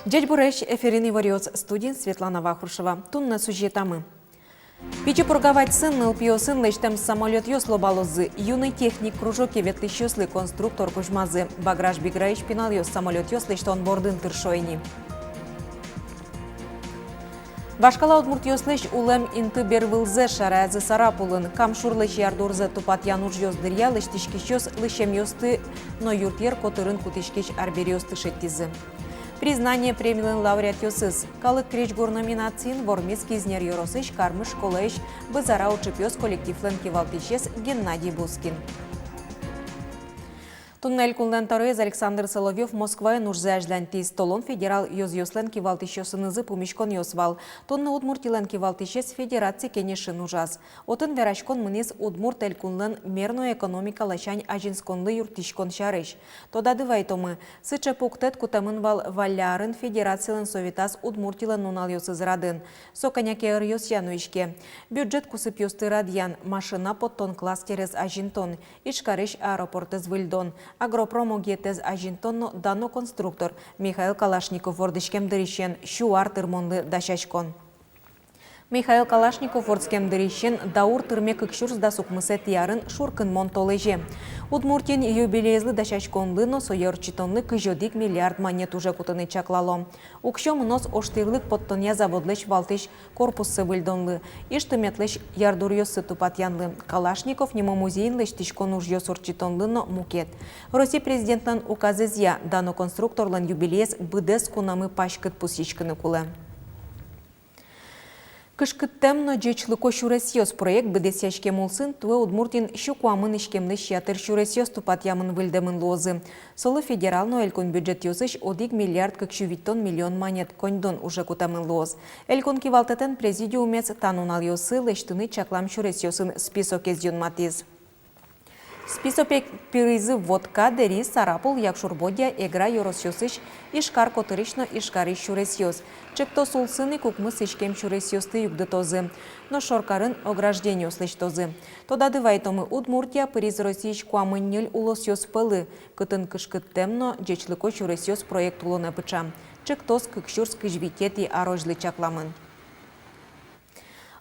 Дядь Бурещ, эфирный вариоц, студент Светлана Вахрушева. Тунна сюжетамы. Пичепургавать сын НЛПО сын лечтем самолет ёсло балозы. Юный техник кружок и ветлищёслый конструктор кужмазы. Баграж биграиш пинал ёс самолет ёслый, что он бордын тыршойни. Башкала удмурт ёслыш улем инты бервылзе шаразы сарапулын. Камшурлыш ярдурзы тупат януж ёс дырьялыш тишкищёс лышем ёсты, но юртер котырын кутишкич арбериёсты шеттизы. Признание премиялын лауреат ёсыз. Калык кречгор номинациян вормис кизнер ёросыш кармыш колэш бызара учепёс коллективлен кивалтишес Геннадий Бускин. Туннель кулнентарыз Александр Соловьев Москва нужзажлен тиз толон федерал ёз-ёслен кивалтишёсынызы пумишкон ёсвал. Тонны удмуртилен кивалтишес федерации кенешин ужаз. Отын верашкон мынез удмурт элькунлен мерно экономика лачань ажинсконлы юртишкон шарыш. Тода дывайтомы. Сыча пуктет кутамын вал валярын федерациялен советас удмуртилен нунал ёсызрадын. Соканяке ыр ёс януишке. Бюджет кусып ёсты радьян. Машина подтон кластерез ажинтон. Ишкарыш аэропортез выльдон. Агропромо гетез ажинтонно дано конструктор Михаил Калашников вордышкем дырищен шуар тырмонлы дашачкон. Михаил Калашников вордскем дырищен даур тырме кыкшурс да сукмысет ярын шуркын монтолеже. Удмуртин юбилейзлы дашачконлы но соерчитонлы кыжодик миллиард монет уже кутыны чаклало. Укшом нос оштырлык подтоня заводлыш валтыш корпуссы выльдонлы. Иштыметлыш ярдур ёсы тупатянлы. Калашников немо музейнлыш тишкон уж ёсорчитонлы но мукет. Россия президентнан указызя дано конструкторлын юбилейс быдес кунамы пашкыт пусичкыны кулы. Кышкыттемно джечлыко шуресьёс проект бедесяшке мулсын туэ удмуртин щукуамын ишкемлы шиатыр шуресьёс тупат ямын выльдемын лозы. Солы федерално элькон бюджет ёсыш 1 миллиард кыкшувиттон миллион монет коньдон уже кутамын лоз. Элькон кивалтетен президиумец танунал ёсы лештыны чаклам шуресьёсын список ездён матиз. Список перизы водка дери сарапул якшурбодя эгра yorosьёсыш ишкар котырышно ишкарыш шуресьёс. Чепто сулсыны кукмыс ишкем шуресьёсты югдытозы. Но шоркарын ограждениёслыш тозы. Тода дывайтомы Удмуртия периз Российш куамыннел улосьёс пылы. Кытын кышкыттемно джечлыко шуресьёс проект улона пыча. Чектос кыкшурс кыжвитети арожлы чакламын.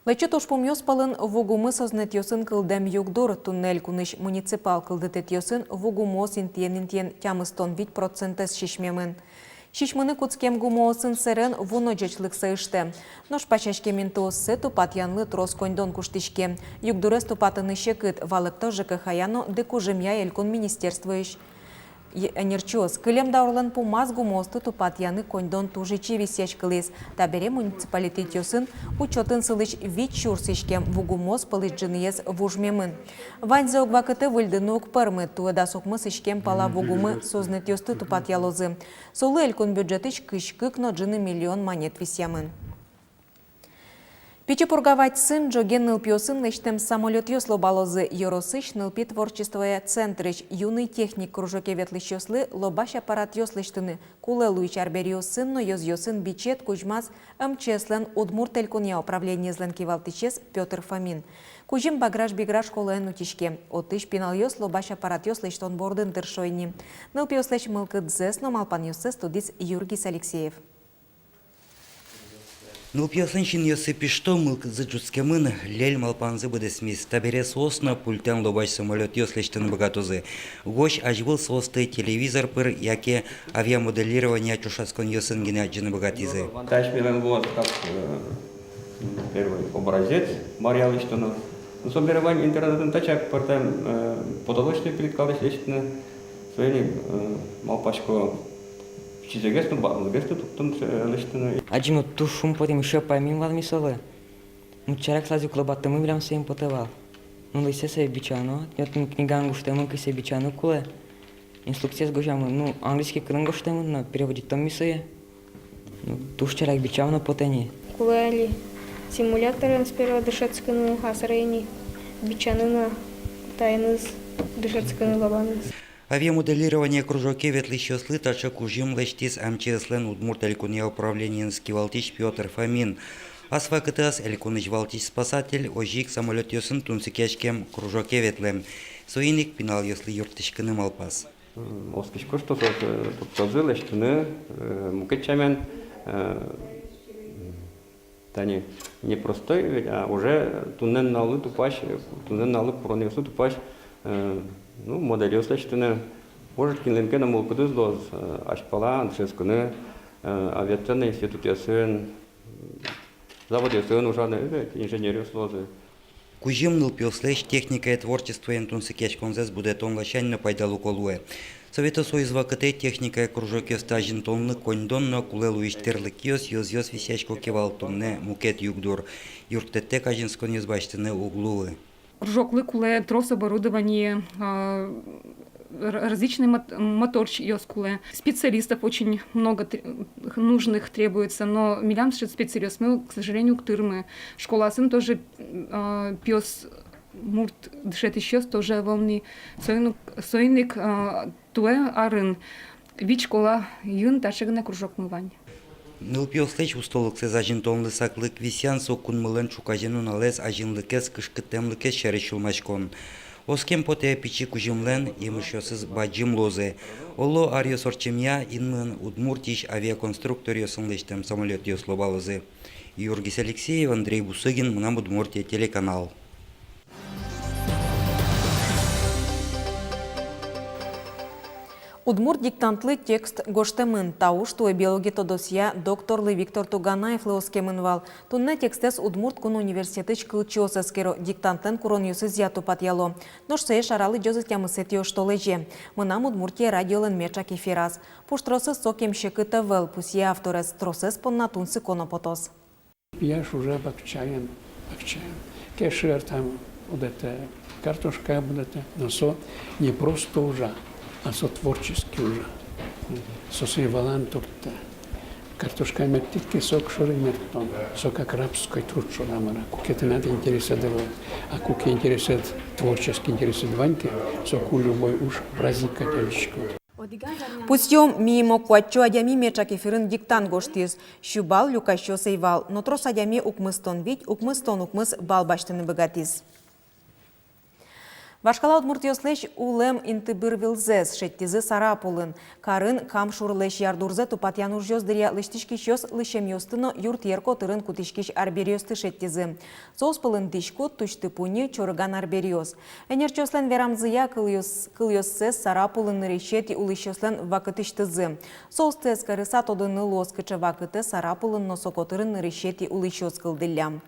Лечет ошпом ёспалын вугумы сознет ёсын кылдем югдор туннель куныш муниципал кылдытет ёсын вугумо синтиен тямыстон 5% шишмемын. Шишмыны куцкем гумоосын сэрэн вуно джечлык сыышты. Нош пачашке ментооссы тупат янлы трос коньдон куштишке. Югдурес тупатыны шекыт валыкто ЖКХ-яно декужемья элькон министерствуеш. Энерчиос кылем даурлан пумаз гумосты тупат яны коньдон тужичи висяч кылыс. Табере муниципалитет ёсын учётын сылыш вич шурсишкем вугумоз пылыш джыныез вужмемын. Ваньзе огвакыты выльдынук пырмы туэда сокмыс ишкем пала вугумы сознет ёсты тупат ялозы. Солы элькон бюджетыш кыш-кыкно джыны миллион монет висямын. Пичепургавать сын джоген НЛПО сын лечтем самолет ёсло балозы ёросыш НЛП творчествое центрыш юный техник кружоке ветлыш ёслы лобаш аппарат ёслыштыны куле луич арберио сын но ёз ёсын бичет кужмаз МЧСлен удмурт элькуния управление злен кивалтычес Петр Фомин. Кужим баграж биграж колен утишке. Отыш пинал ёс лобаш аппарат ёслыштон бордын тыршойни. НЛП ёслыш мылкыдзес но малпан ёсы студис Юргис Алексеев. Нылпиясыншын ёсы пишто мылк зыджускемын лель малпанзы быдесмис. Таберес осно пультен лобаш самолет ёслештын богатузы. Гош ажвыл состы телевизор пыр, яке авиамоделирование чушаскон ёсын генеаджины богатизы. Ташмилен вот как первый образец Марья Лиштонов. Собирование интернетом тачак партем потолочный передкалыш лиштны своими малпашко. Аджину тушум потім ще поймін місове. Чарак слазю клобати ми влям своїм потивав. Ну лисе се бичано, ятын книган гуштемын кисе бичано куле. Инструкция с гожамын, ну английский крын гуштемын, на переводить том мисое. Ну туш чарак бичано потени. Куле симуляторын сперва дышецканы хасрейни, бичанына тайныз дышецканы лабаныз. Авиамоделирование кружоке ветлыш ёслы тача кужим лештис МЧСлен удмурт элькуния управление скивалтиш Петр Фомин. Асфакытас элькуныш валтиш спасатель ожик самолет ёсын тунсикешкем кружоке ветлем. Соиник пинал ёслы юртышкыны малпас. Оскишко, что тут тоже что не мукачамен тани не простой, а уже туннен налы тупаш, туннен налы пронесу тупаш, ну модель что не может кинленке на молкудыз доз, ашпала, аншескуны, авиационный институт ясен, завод ясен уже инженерию слозы. Кужимныл пилслеш техника и творчество ентунсы кешконзес будет онлачань на пайдалу колуэ. Совета Союз вакыты техника и кружок стажин тонны коньдонно кулелу иштерлик йос висячко кевал тонне мукет югдур. Юртетте кажинскон избачтыны углувы. Кружок куле трос оборудование, различные моторчи йоскуле. Специалистов очень много нужных требуется, но милям специалист мы, к сожалению, ктырмы. Школа сын тоже пес мурт дышет еще тоже волны. Сойник туэ арын. Вич школа юн ташегна кружок мывань. Нылпиослеч устолыксы зажинтонлы саклык висян сокун мылын чукажину налез ажинлыкес кышкытемлыкес шерешулмашкон. Оскем поте пичи кужимлен имышосыз баджим лозы. Оло арьос орчемья инмын удмуртиш авиаконструктор йосынлештем самолет йослобалызы. Юргис Алексеев, Андрей Бусыгин, Мнам Удмуртия, телеканал. Удмурт диктантлы текст гоштемын тауш туэ биологи тодосия докторлы Виктор Туганаев леоскемынвал. Тунна текстес Удмурт кун университетыч кылчосаскеро диктанттен курон юсы зяту патьяло. Ношсе шаралы джозы тямысет йоштолеже. Мынам Удмуртия радиолен мечак эфирас. Пуштросы сокем щекыта вел пусия авторес тросес поннатунсы конопотос. Я ж уже бакчаем. Кешер там вот это картошка будет, но со не просто уже. А со творчески уже. Со сивалан турта. Картошка мертики сок шори мертон. Со как рабской труд шорамара. Куке надо интересовать, а куке интересует творчески интересует ваньки, со ку любой уж праздник католичку. Пустьем мимо куачо адями мечак эфирын диктант гоштиз. Щубал люкащо сейвал. Но трос адями укмыстон вить, укмыстон укмыс бал баштыны богатиз. Вашкала Удмуртиослеш улем интыбыр вилзес, шеттизы сарапулын. Карын камшур леш ярдурзе тупатян ужьоз дыря лыштишкищоз лышем йостыно юрт ерко тырын кутишкиш арбериосты шеттизы. Соус пылын дишкут тучты пуни чорган арбериоз. Энерчослен верамзыя кылйоссес сарапулын решети улышослен вакытыштызы. Соус тез карыса тодыны лоскычы вакыты сарапулын носокотырын решети улышоз кылдылям.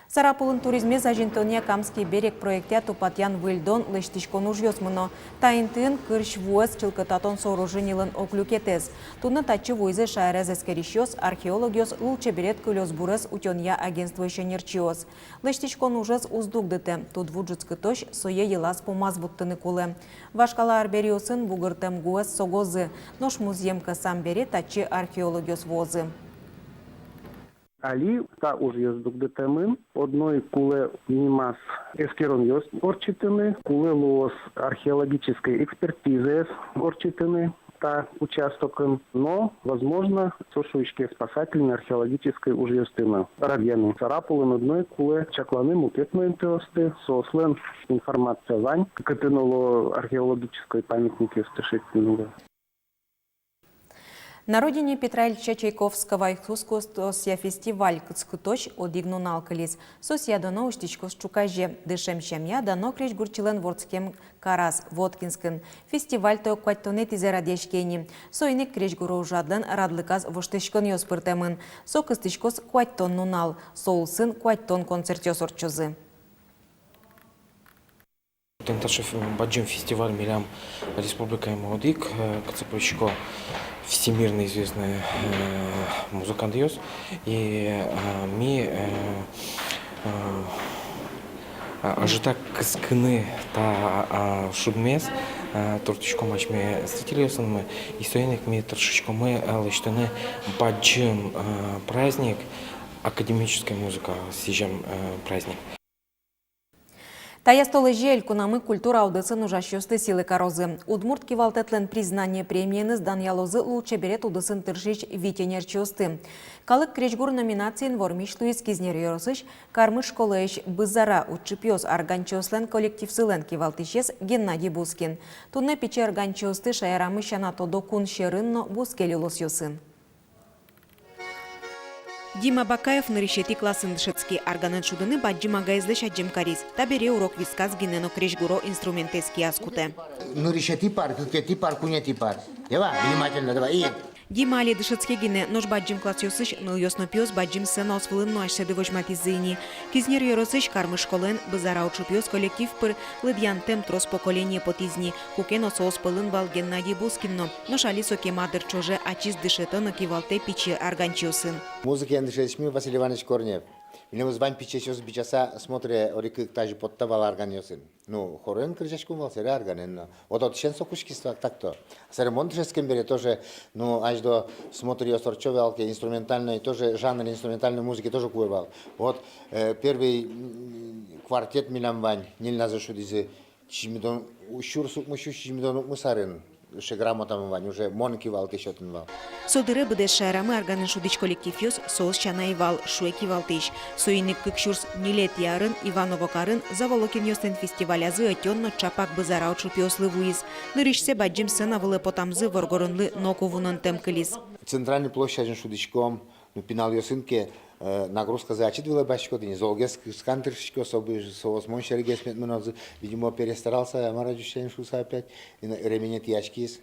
Сарапулын туризме зажинтония Камский берег проекте тупатян выльдон лыштишкон ужьосмыно. Таинтын кырш вуэс чылкытатон сооруженилын оклюкетес. Туны тачы вуйзе шайрез эскерищос, археологиос лучше берет кылёс бурес утёнья агентство еще нерчиос. Лыштишкон ужес уздугдыте. Тут вуджицкы тош сое елас помаз буттыны кулы. Вашкала арбериосын бугыртем гуэс согозы. Нош музеемка сам бере тачы археологиос возы. Али та уже ездок темин, одной куле нимас эскерон йост орчитыны, куле лос археологической экспертизы орчитыны та участоком, но, возможно, сошуечки спасательной археологической уже естыны. Равьяны Сарапулы одной куле чакланы мукетные тесты, сослен информация вань, катынуло археологической памятники стышительного. На родине Петра Ильича Чайковского искусствосия фестиваль «Кыцкуточ» одигну налкалис. Сосия дано уштичко с чукаже. Дышем щемья дано креш гурчилен вордским карас Воткинскин. Фестиваль то кваттонет из радешкени. Сойник креш гуру жадлен радлыказ воштышкон йоспыртемын. Со кыстышкос кваттон нунал. Соулсын кваттон концертёс орчозы. Тенташев баджим фестиваль милям Республика Молодик, Кацапочко всемирно известный музыкант йос, и ми ажита кыскыны та шудмес тортичко мачме статилиосын мы и соенек ми трошечко мы лыштаны баджим праздник академическая музыка сижем праздник. Та я столежі елькунамы культура аудысын ужащосты силы корозы. Удмурт кивалтетлен признание премияны сдан ялозы лучше берет удысын тыршич витенер чосты. Калык кречгур номинациян вормиш луис кизнер yorosыш, кармы школаеш бызара учипьос арганчослен коллективсылен кивалтишес Геннадий Бускин. Тунне пиче арганчосты шаярамы шанато докун шерынно Бускелюлос йосын. Дима Бакаев наришети классын дышецки арганен шудыны баджима гайзлеш аджимкарис. Табере урок висказ гинено крежгуро инструментески аскуте. Наришети пар, какие пар, куняти пар. Ева, внимательно, давай. Дима али дышецки гине нож баджим класс йосыш ныл йоснопиос баджим сена освылын ноашседы вожматизыни. Кизнер йоросыш кармы школен бызара учупиос коллектив пыр лыдьянтем трос поколение потизни. Кукено соос пылын вал Геннадий Бускинно. Нож али соке мадыр чоже ачиз дышетоно кивалте пичи арганчиосын. Музыки андышечми Василий Иванович Корнев. Меня звань пичечос бичаса смотре орик тажи подтавал арганьосын. Ну, хорен кричачком вал сере арганен. Вот от шен сокушкиства так-то. Ремонт жеским бере тоже, ну, аж до смотри осорчовалки инструментальной, тоже жанр инструментальной музыки тоже куевал. Вот первый квартет Милан Вань, Ниль Назашудизи, Чимидон, Ущурсук Мущу Чимидон Мусарин. Ще грамотам Вань, уже монки вал кишотын вал. Содыры быдеш шайрамы арганын шудич коллектив соос чанай вал шуеки валтыш. Соиник кыкшурс нилет ярын Иваново карын заволокен йостен фестивалязы отённо чапак бызара учупиослы вуиз. Нырышсе баджим сына вылы потамзы воргорынлы ноковунын темкылис. Центральный площадь шудичком, ну, пинал йосынке, нагрузка за очитывала башко, не золгес скантершко, особый соус моншерегес метминозы, видимо, перестарался, а марадющен шуса опять, и ременет яшкис,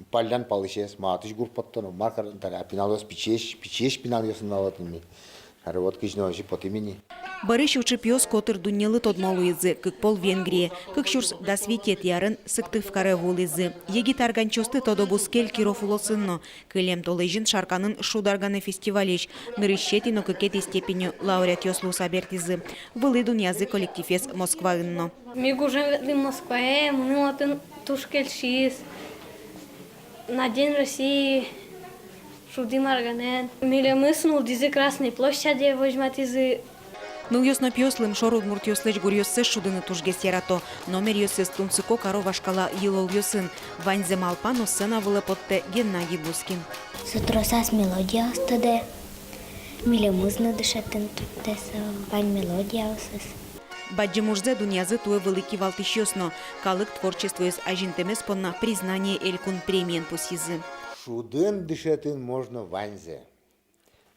пальдан палышес, матыш гур подтону, маркар, пинал йос пичеш пинал йосын валатынми. А вот кижножи под имени. Барыш учипиос котыр дуннелы тодмолуизы, как пол Венгрии, как шурс досветет ярын сыктыв каревулизы. Егит арганчосты тодобускель кирофулосынно, кылем толежин шарканын шударганы фестивалеш, нырыщетино кыкети степенью лауреат йослу сабертизы. Вылы дунязы коллективес Москва-инно. Мигуже в Москве, мы тушкельшис. На День России шудим арганен. Милемыснул дизи Красной площади возьматизы. Ныл йоснопиослым шор удмурт йослеч гурьосы шудыны тужгес ярато. Номер йосес тунцыко карова шкала йылол йосын. Ваньзе малпано сцена вылы потте Геннадий Бускин. Сутросас мелодия остаде. Милемызны дышатын теса вань мелодия осес. Баджимужзе дунязы туе великий валтыш йосно. Калык творчество из ажинтемес понна признание элькун премиен пусизы. Шудын дышатын можно ваньзе,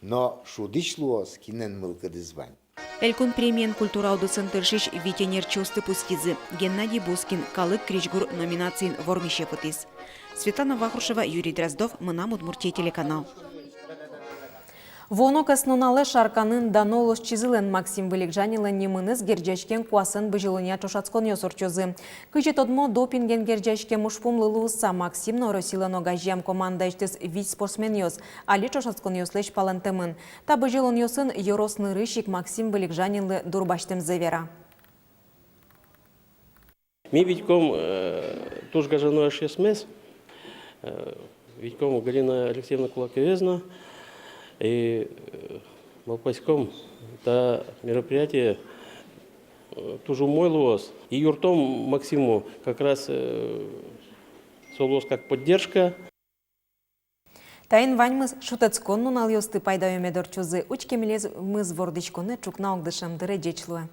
но шудичлуос кинен мылкадыз вань. Элькун премиен культура аудысын тыршиш витенер чосты пустизы. Геннадий Бускин, Калык кричгур номинациян вормище путиз. Светлана Вахрушева, Юрий Дроздов, Мынам Удмуртия телеканал. Вонок основналы шарканын данолос чизылен Максим Выликжанилен немыныз герджачкен куасын быжылыня чошацкон йосорчозы. Кычет одмо допинген герджачке мушпумлы луыса Максим норосилен огажьям команда иштес вич спортсмен йос, али чошацкон йослеш палантемын. Та быжылын йосын йоросны рыщик Максим Выликжанилы дурбаштем зевера. Ми Витьком туж гажаной аж есмес, Витьком Галина Алексеевна Кулаковезна, и Малпаськом та мероприятие тоже мой лос. И юртом Максиму как раз солос как поддержка. Тайын ваньмыз шутецконну нал йосты пайдаю медорчузы. Учкемелез мыз вордычконы чукна огдышам дыре джечлуе.